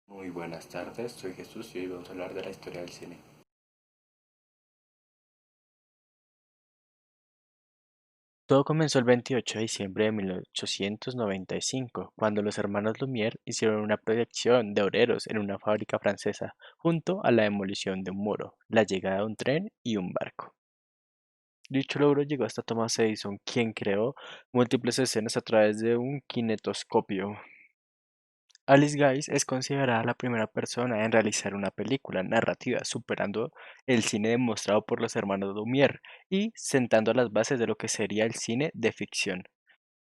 Muy buenas tardes, soy Jesús y hoy vamos a hablar de la historia del cine. Todo comenzó el 28 de diciembre de 1895, cuando los hermanos Lumière hicieron una proyección de obreros en una fábrica francesa, junto a la demolición de un muro, la llegada de un tren y un barco. Dicho logro llegó hasta Thomas Edison, quien creó múltiples escenas a través de un kinetoscopio. Alice Guy es considerada la primera persona en realizar una película narrativa, superando el cine demostrado por los hermanos Lumière y sentando las bases de lo que sería el cine de ficción.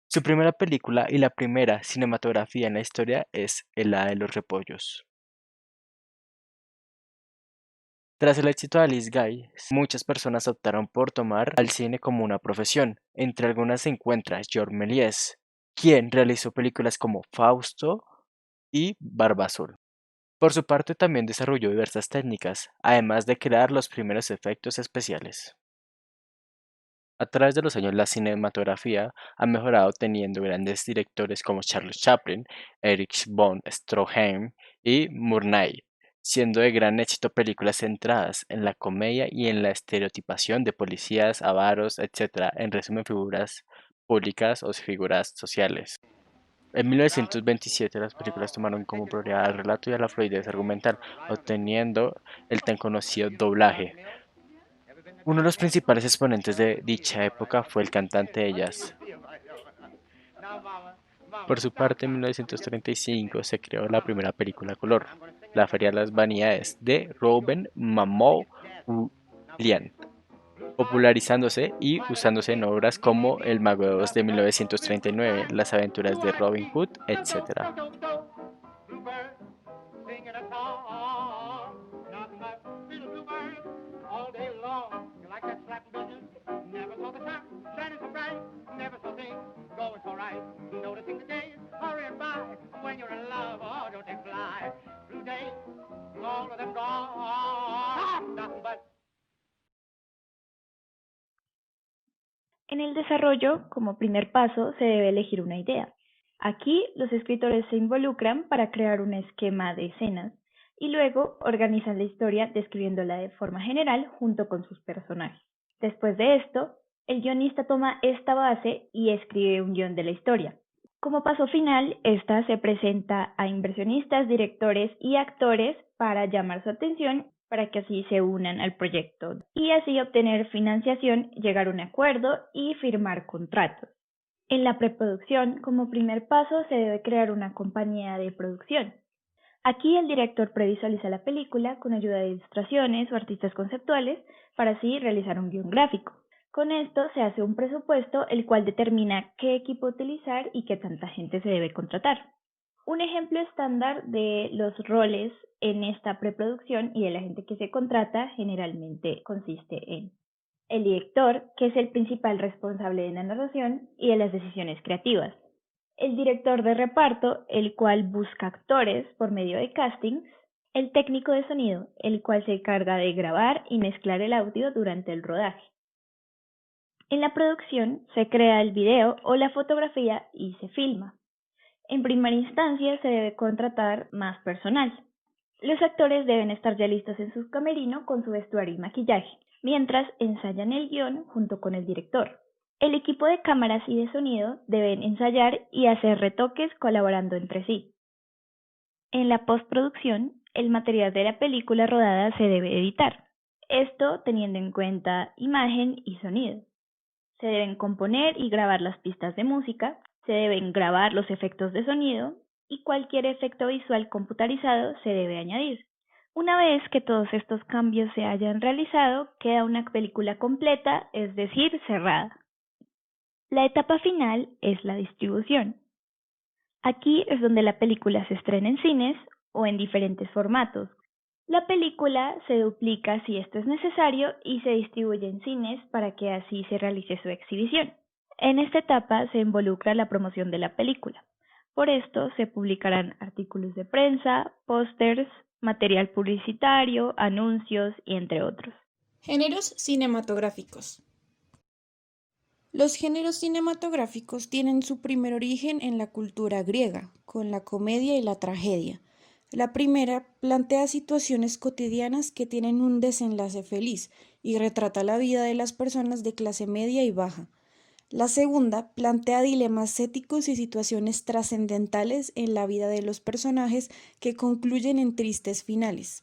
Su primera película y la primera cinematografía en la historia es El Hada de los Repollos. Tras el éxito de Alice Guy, muchas personas optaron por tomar al cine como una profesión. Entre algunas se encuentra Georges Méliès, quien realizó películas como Fausto y Barba Azul. Por su parte también desarrolló diversas técnicas, además de crear los primeros efectos especiales. A través de los años la cinematografía ha mejorado teniendo grandes directores como Charles Chaplin, Erich von Stroheim y Murnau, siendo de gran éxito películas centradas en la comedia y en la estereotipación de policías, avaros, etc., en resumen figuras públicas o figuras sociales. En 1927 las películas tomaron como prioridad al relato y a la fluidez argumental, obteniendo el tan conocido doblaje. Uno de los principales exponentes de dicha época fue el cantante de jazz. Por su parte, en 1935 se creó la primera película a color, La Feria de las Vanidades, de Rouben Mamou Lian, popularizándose y usándose en obras como El Mago de Oz de 1939, Las aventuras de Robin Hood, etc. En el desarrollo, como primer paso, se debe elegir una idea. Aquí los escritores se involucran para crear un esquema de escenas y luego organizan la historia describiéndola de forma general junto con sus personajes. Después de esto, el guionista toma esta base y escribe un guión de la historia. Como paso final, esta se presenta a inversionistas, directores y actores para llamar su atención para que así se unan al proyecto y así obtener financiación, llegar a un acuerdo y firmar contratos. En la preproducción, como primer paso, se debe crear una compañía de producción. Aquí el director previsualiza la película con ayuda de ilustraciones o artistas conceptuales para así realizar un guión gráfico. Con esto se hace un presupuesto el cual determina qué equipo utilizar y qué tanta gente se debe contratar. Un ejemplo estándar de los roles en esta preproducción y de la gente que se contrata generalmente consiste en el director, que es el principal responsable de la narración y de las decisiones creativas; el director de reparto, el cual busca actores por medio de castings; el técnico de sonido, el cual se encarga de grabar y mezclar el audio durante el rodaje. En la producción se crea el video o la fotografía y se filma. En primera instancia se debe contratar más personal. Los actores deben estar ya listos en su camerino con su vestuario y maquillaje, mientras ensayan el guión junto con el director. El equipo de cámaras y de sonido deben ensayar y hacer retoques colaborando entre sí. En la postproducción, el material de la película rodada se debe editar, esto teniendo en cuenta imagen y sonido. Se deben componer y grabar las pistas de música, se deben grabar los efectos de sonido y cualquier efecto visual computarizado se debe añadir. Una vez que todos estos cambios se hayan realizado, queda una película completa, es decir, cerrada. La etapa final es la distribución. Aquí es donde la película se estrena en cines o en diferentes formatos. La película se duplica si esto es necesario y se distribuye en cines para que así se realice su exhibición. En esta etapa se involucra la promoción de la película. Por esto se publicarán artículos de prensa, pósters, material publicitario, anuncios y entre otros. Géneros cinematográficos. Los géneros cinematográficos tienen su primer origen en la cultura griega, con la comedia y la tragedia. La primera plantea situaciones cotidianas que tienen un desenlace feliz y retrata la vida de las personas de clase media y baja. La segunda plantea dilemas éticos y situaciones trascendentales en la vida de los personajes que concluyen en tristes finales.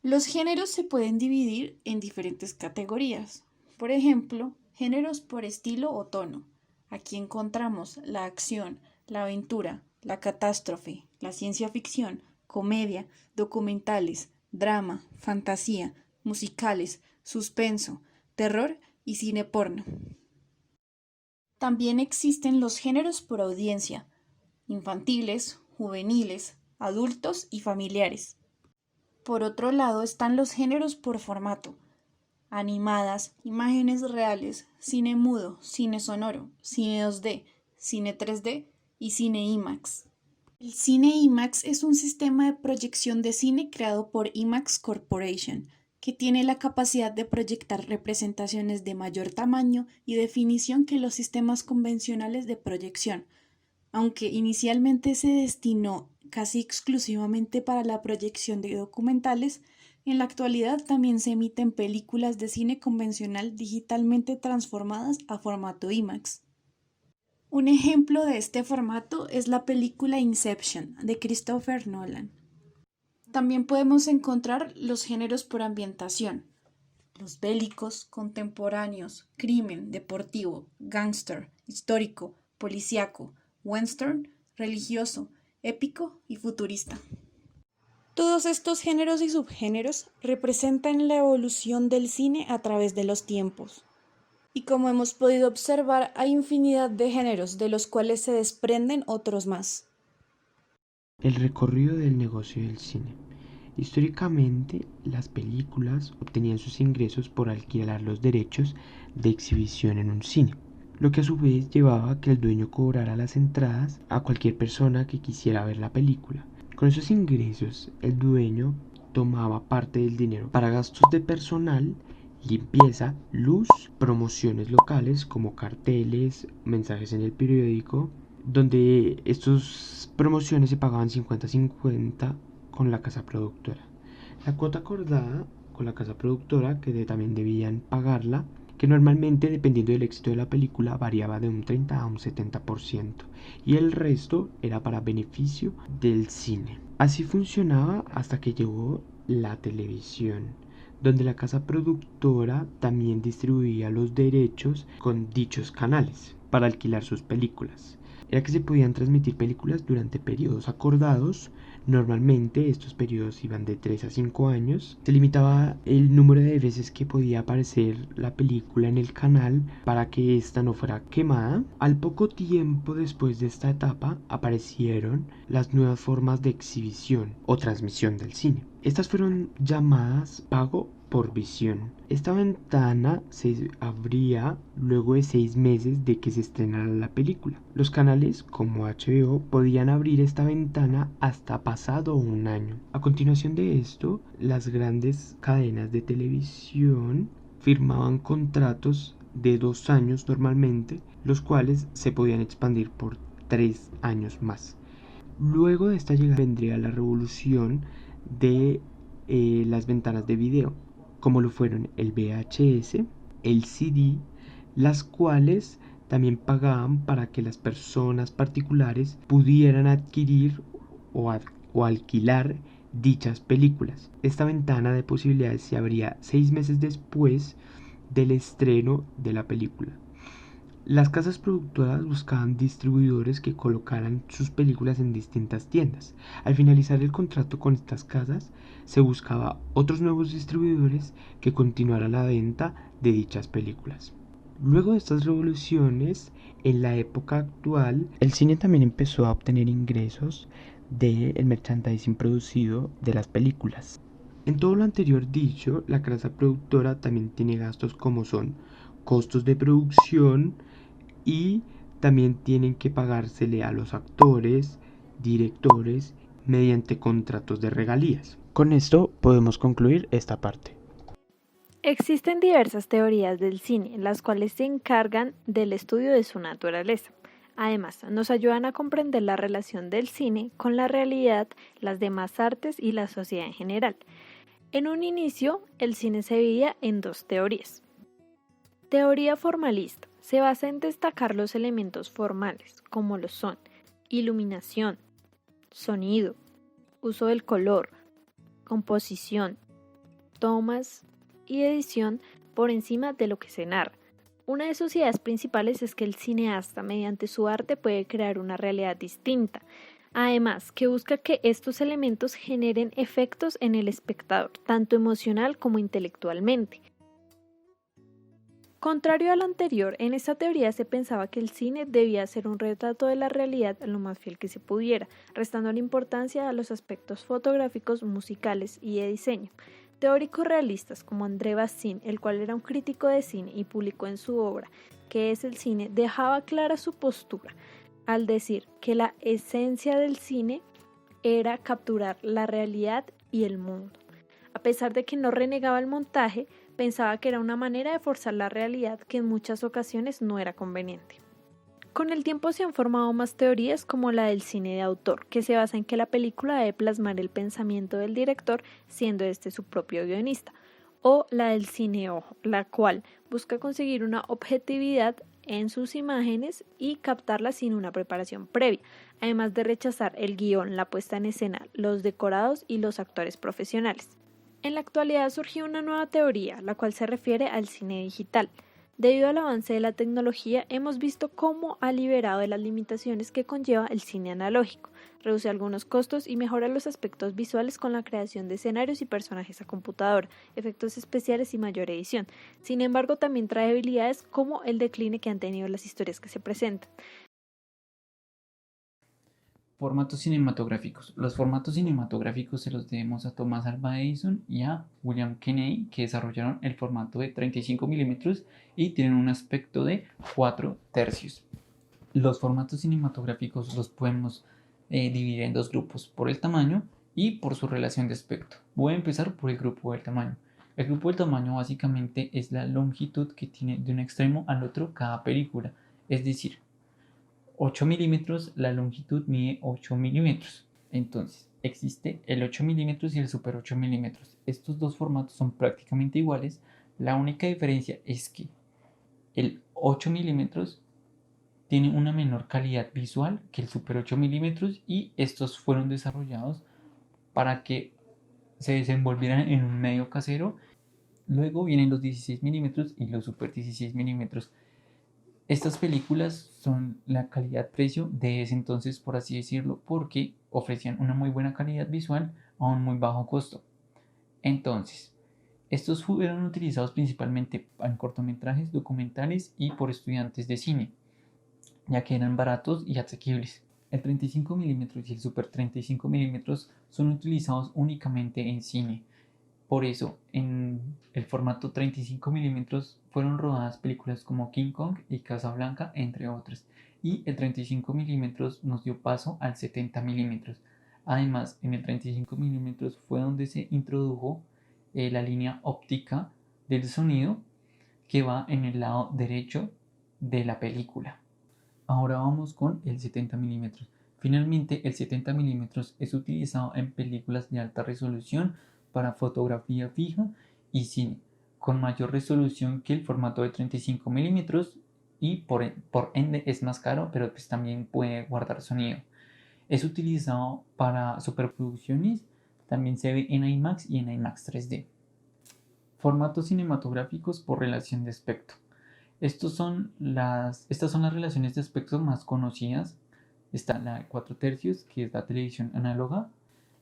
Los géneros se pueden dividir en diferentes categorías. Por ejemplo, géneros por estilo o tono. Aquí encontramos la acción, la aventura, la catástrofe, la ciencia ficción, comedia, documentales, drama, fantasía, musicales, suspenso, terror y cine porno. También existen los géneros por audiencia, infantiles, juveniles, adultos y familiares. Por otro lado están los géneros por formato, animadas, imágenes reales, cine mudo, cine sonoro, cine 2D, cine 3D y cine IMAX. El cine IMAX es un sistema de proyección de cine creado por IMAX Corporation, que tiene la capacidad de proyectar representaciones de mayor tamaño y definición que los sistemas convencionales de proyección. Aunque inicialmente se destinó casi exclusivamente para la proyección de documentales, en la actualidad también se emiten películas de cine convencional digitalmente transformadas a formato IMAX. Un ejemplo de este formato es la película Inception de Christopher Nolan. También podemos encontrar los géneros por ambientación, los bélicos, contemporáneos, crimen, deportivo, gángster, histórico, policíaco, western, religioso, épico y futurista. Todos estos géneros y subgéneros representan la evolución del cine a través de los tiempos. Y como hemos podido observar, hay infinidad de géneros, de los cuales se desprenden otros más. El recorrido del negocio del cine. Históricamente, las películas obtenían sus ingresos por alquilar los derechos de exhibición en un cine, lo que a su vez llevaba a que el dueño cobrara las entradas a cualquier persona que quisiera ver la película. Con esos ingresos, el dueño tomaba parte del dinero para gastos de personal, limpieza, luz, promociones locales como carteles, mensajes en el periódico, donde estas promociones se pagaban 50-50 con la casa productora. La cuota acordada con la casa productora, que también debían pagarla, que normalmente dependiendo del éxito de la película variaba de un 30 a un 70%, y el resto era para beneficio del cine. Así funcionaba hasta que llegó la televisión, donde la casa productora también distribuía los derechos con dichos canales para alquilar sus películas. Era que se podían transmitir películas durante periodos acordados. Normalmente estos periodos iban de 3 a 5 años. Se limitaba el número de veces que podía aparecer la película en el canal para que ésta no fuera quemada. Al poco tiempo después de esta etapa aparecieron las nuevas formas de exhibición o transmisión del cine. Estas fueron llamadas pago por visión. Esta ventana se abría luego de 6 meses de que se estrenara la película. Los canales como HBO podían abrir esta ventana hasta pasado un año. A continuación de esto, las grandes cadenas de televisión firmaban contratos de 2 años normalmente, los cuales se podían expandir por 3 años más. Luego de esta llegada vendría la revolución de las ventanas de video, como lo fueron el VHS, el CD, las cuales también pagaban para que las personas particulares pudieran adquirir o alquilar dichas películas. Esta ventana de posibilidades se abría 6 meses después del estreno de la película. Las casas productoras buscaban distribuidores que colocaran sus películas en distintas tiendas. Al finalizar el contrato con estas casas, se buscaba otros nuevos distribuidores que continuaran la venta de dichas películas. Luego de estas revoluciones, en la época actual, el cine también empezó a obtener ingresos del merchandising producido de las películas. En todo lo anterior dicho, la casa productora también tiene gastos como son costos de producción, y también tienen que pagársele a los actores, directores, mediante contratos de regalías. Con esto podemos concluir esta parte. Existen diversas teorías del cine, las cuales se encargan del estudio de su naturaleza. Además, nos ayudan a comprender la relación del cine con la realidad, las demás artes y la sociedad en general. En un inicio, el cine se dividía en dos teorías. Teoría formalista se basa en destacar los elementos formales, como lo son iluminación, sonido, uso del color, composición, tomas y edición por encima de lo que se narra. Una de sus ideas principales es que el cineasta, mediante su arte, puede crear una realidad distinta. Además, que busca que estos elementos generen efectos en el espectador, tanto emocional como intelectualmente. Contrario a lo anterior, en esta teoría se pensaba que el cine debía ser un retrato de la realidad lo más fiel que se pudiera, restando la importancia a los aspectos fotográficos, musicales y de diseño. Teóricos realistas como André Bazin, el cual era un crítico de cine y publicó en su obra ¿Qué es el cine?, dejaba clara su postura al decir que la esencia del cine era capturar la realidad y el mundo. A pesar de que no renegaba el montaje, pensaba que era una manera de forzar la realidad que en muchas ocasiones no era conveniente. Con el tiempo se han formado más teorías como la del cine de autor, que se basa en que la película debe plasmar el pensamiento del director, siendo este su propio guionista, o la del cine ojo, la cual busca conseguir una objetividad en sus imágenes y captarlas sin una preparación previa, además de rechazar el guión, la puesta en escena, los decorados y los actores profesionales. En la actualidad surgió una nueva teoría, la cual se refiere al cine digital. Debido al avance de la tecnología, hemos visto cómo ha liberado de las limitaciones que conlleva el cine analógico, reduce algunos costos y mejora los aspectos visuales con la creación de escenarios y personajes a computadora, efectos especiales y mayor edición. Sin embargo, también trae habilidades como el decline que han tenido las historias que se presentan. Formatos cinematográficos. Los formatos cinematográficos se los debemos a Thomas Alva Edison y a William Kennedy, que desarrollaron el formato de 35 milímetros y tienen un aspecto de 4 tercios. Los formatos cinematográficos los podemos dividir en dos grupos, por el tamaño y por su relación de aspecto. Voy a empezar por el grupo del tamaño. El grupo del tamaño básicamente es la longitud que tiene de un extremo al otro cada película, es decir, 8 milímetros, la longitud mide 8 milímetros. Entonces, existe el 8 milímetros y el super 8 milímetros. Estos dos formatos son prácticamente iguales. La única diferencia es que el 8 milímetros tiene una menor calidad visual que el super 8 milímetros y estos fueron desarrollados para que se desenvolvieran en un medio casero. Luego vienen los 16 milímetros y los super 16 milímetros. Estas películas son la calidad-precio de ese entonces, por así decirlo, porque ofrecían una muy buena calidad visual a un muy bajo costo. Entonces, estos fueron utilizados principalmente en cortometrajes, documentales y por estudiantes de cine, ya que eran baratos y asequibles. El 35 milímetros y el Super 35 milímetros son utilizados únicamente en cine. Por eso, en el formato 35 milímetros fueron rodadas películas como King Kong y Casablanca, entre otras. Y el 35 milímetros nos dio paso al 70 milímetros. Además, en el 35 milímetros fue donde se introdujo la línea óptica del sonido que va en el lado derecho de la película. Ahora vamos con el 70 milímetros. Finalmente, el 70 milímetros es utilizado en películas de alta resolución para fotografía fija y cine, con mayor resolución que el formato de 35 milímetros y por ende es más caro, pero pues también puede guardar sonido. Es utilizado para superproducciones, también se ve en IMAX y en IMAX 3D. Formatos cinematográficos por relación de aspecto. Estas son las relaciones de aspecto más conocidas. Está la 4 tercios, que es la televisión análoga,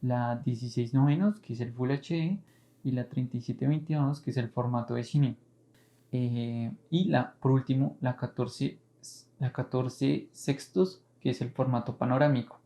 la 16 novenos, que es el Full HD, y la 37/22, que es el formato de cine. Y por último, la 14 sextos, que es el formato panorámico.